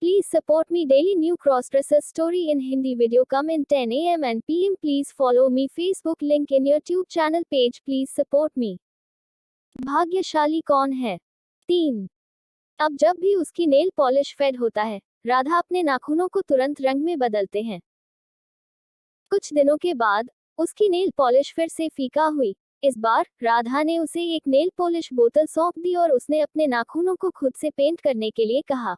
Please support me daily new cross-dresser story in Hindi video come in 10 am and pm. Please follow me Facebook link in your YouTube channel page. Please support me. भाग्यशाली कौन है? 3. अब जब भी उसकी nail polish fade होता है, राधा अपने नाखूनों को तुरंत रंग में बदलते हैं। कुछ दिनों के बाद उसकी नेल पॉलिश फिर से फीका हुई। इस बार राधा ने उसे एक नेल पॉलिश बोतल सौंप दी और उसने अपने नाखूनों को खुद से पेंट करने के लिए कहा।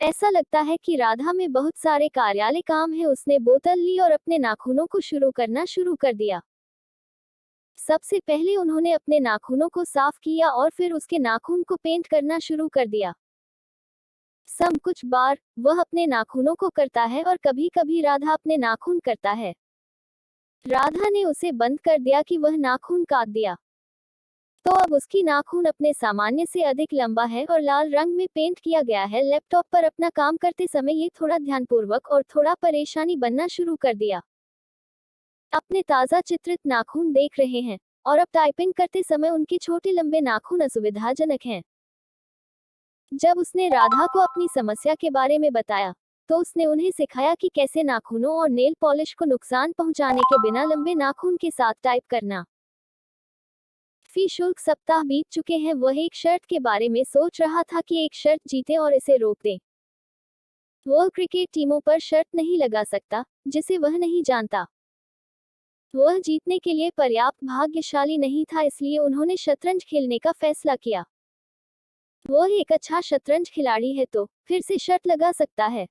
ऐसा लगता है कि राधा में बहुत सारे कार्यालय काम है। उसने बोतल ली और अपने नाखूनों को करना शुरू कर दिया। सबसे पहले उन्होंने अपने नाखूनों को साफ किया और फिर उसके नाखून को पेंट करना शुरू कर दिया। कुछ बार वह अपने नाखूनों को करता है और कभी कभी राधा अपने नाखून करता है। राधा ने उसे बंद कर दिया कि वह नाखून काट दिया। तो अब उसकी नाखून अपने सामान्य से अधिक लंबा है और लाल रंग में पेंट किया गया है। लैपटॉप पर अपना काम करते समय ये थोड़ा ध्यानपूर्वक और थोड़ा परेशानी बनना शुरू कर दिया। अपने ताज़ा चित्रित नाखून देख रहे हैं और अब टाइपिंग करते समय उनके छोटे लंबे नाखून असुविधाजनक हैं। जब उसने राधा को अपनी समस्या के बारे में बताया तो उसने उन्हें सिखाया कि कैसे नाखूनों और नेल पॉलिश को नुकसान पहुंचाने के बिना लंबे नाखून के साथ टाइप करना। फी शुल्क सप्ताह बीत चुके हैं। वह एक शर्त के बारे में सोच रहा था कि एक शर्त जीते और इसे रोक दे। वह क्रिकेट टीमों पर शर्त नहीं लगा सकता जिसे वह नहीं जानता। वह जीतने के लिए पर्याप्त भाग्यशाली नहीं था, इसलिए उन्होंने शतरंज खेलने का फैसला किया। वह एक अच्छा शतरंज खिलाड़ी है तो फिर से शर्त लगा सकता है।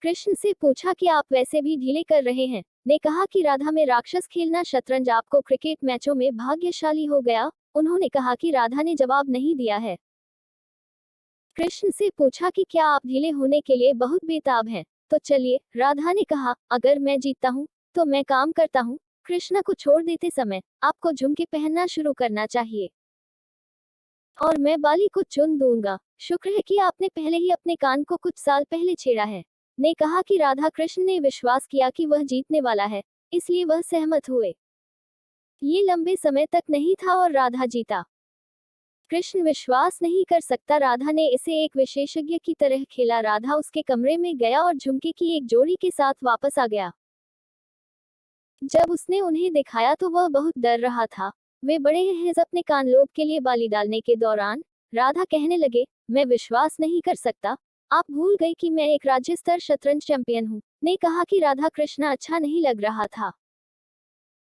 कृष्ण से पूछा कि आप वैसे भी ढीले कर रहे हैं। ने कहा कि राधा में राक्षस खेलना शतरंज आपको क्रिकेट मैचों में भाग्यशाली हो गया। उन्होंने कहा कि राधा ने जवाब नहीं दिया है। कृष्ण से पूछा कि क्या आप ढीले होने के लिए बहुत बेताब हैं? तो चलिए, राधा ने कहा, अगर मैं जीतता हूँ तो मैं काम करता हूँ। कृष्ण को छोड़ देते समय आपको झुमके पहनना शुरू करना चाहिए और मैं बाली को चुन दूंगा। शुक्र है कि आपने पहले ही अपने कान को कुछ साल पहले छेड़ा है। ने कहा कि राधा कृष्ण ने विश्वास किया कि वह जीतने वाला है, इसलिए वह सहमत हुए। ये लंबे समय तक नहीं था और राधा जीता। कृष्ण विश्वास नहीं कर सकता। राधा ने इसे एक विशेषज्ञ की तरह खेला। राधा उसके कमरे में गया और झुमके की एक जोड़ी के साथ वापस आ गया। जब उसने उन्हें दिखाया तो वह बहुत डर रहा था। वे बड़े हैं। अपने कान लोब के लिए बाली डालने के दौरान राधा कहने लगे, मैं विश्वास नहीं कर सकता, आप भूल गए कि मैं एक राज्य स्तर शतरंज चैंपियन हूँ। ने कहा कि राधा कृष्ण अच्छा नहीं लग रहा था।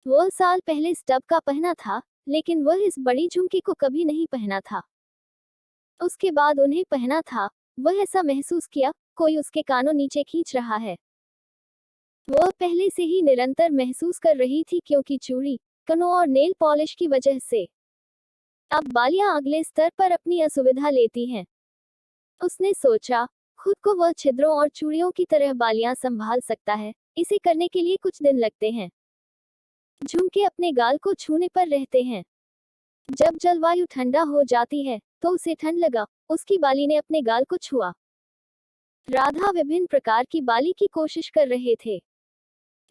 वह साल पहले स्टब का पहना था, लेकिन वह इस बड़ी झुमकी को कभी नहीं पहना था। उसके बाद उन्हें पहना था, वह ऐसा महसूस किया कोई उसके कानों नीचे खींच रहा है। वह पहले से ही निरंतर महसूस कर रही थी क्योंकि चूड़ी, कनों और नेल पॉलिश की वजह से अब बालियां अगले स्तर पर अपनी असुविधा लेती हैं। उसने सोचा, खुद को वह छिद्रों और चूड़ियों की तरह बालियां संभाल सकता है। इसे करने के लिए कुछ दिन लगते हैं। झुमके अपने गाल को छूने पर रहते हैं। जब जलवायु ठंडा हो जाती है तो उसे ठंड लगा। उसकी बाली ने अपने गाल को छुआ। राधा विभिन्न प्रकार की बाली की कोशिश कर रहे थे।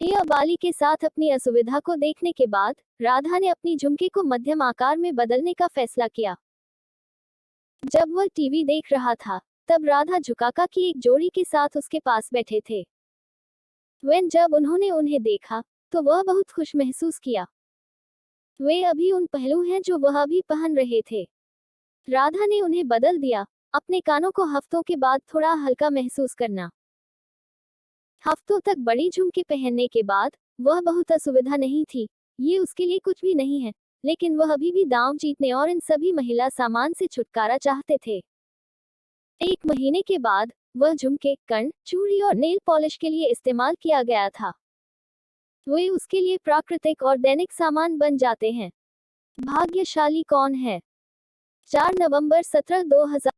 यह बाली के साथ अपनी असुविधा को देखने के बाद राधा ने अपनी झुमके को मध्यम आकार में बदलने का फैसला किया। जब वह टीवी देख रहा था तब राधा झुकाका की एक जोड़ी के साथ उसके पास बैठे थे। जब उन्होंने उन्हें देखा तो वह बहुत खुश महसूस किया। वे अभी उन पहलू हैं जो वह अभी पहन रहे थे। राधा ने उन्हें बदल दिया। अपने कानों को हफ्तों के बाद थोड़ा हल्का महसूस करना। हफ्तों तक बड़ी झुमके पहनने के बाद वह बहुत असुविधा नहीं थी। ये उसके लिए कुछ भी नहीं है, लेकिन वह अभी भी दांव जीतने और इन सभी महिला सामान से छुटकारा चाहते थे। 1 महीने के बाद वह झुमके, कर्ण, चूड़ी और नेल पॉलिश के लिए इस्तेमाल किया गया था। वे उसके लिए प्राकृतिक और दैनिक सामान बन जाते हैं। भाग्यशाली कौन है? 4 नवंबर 17, 2000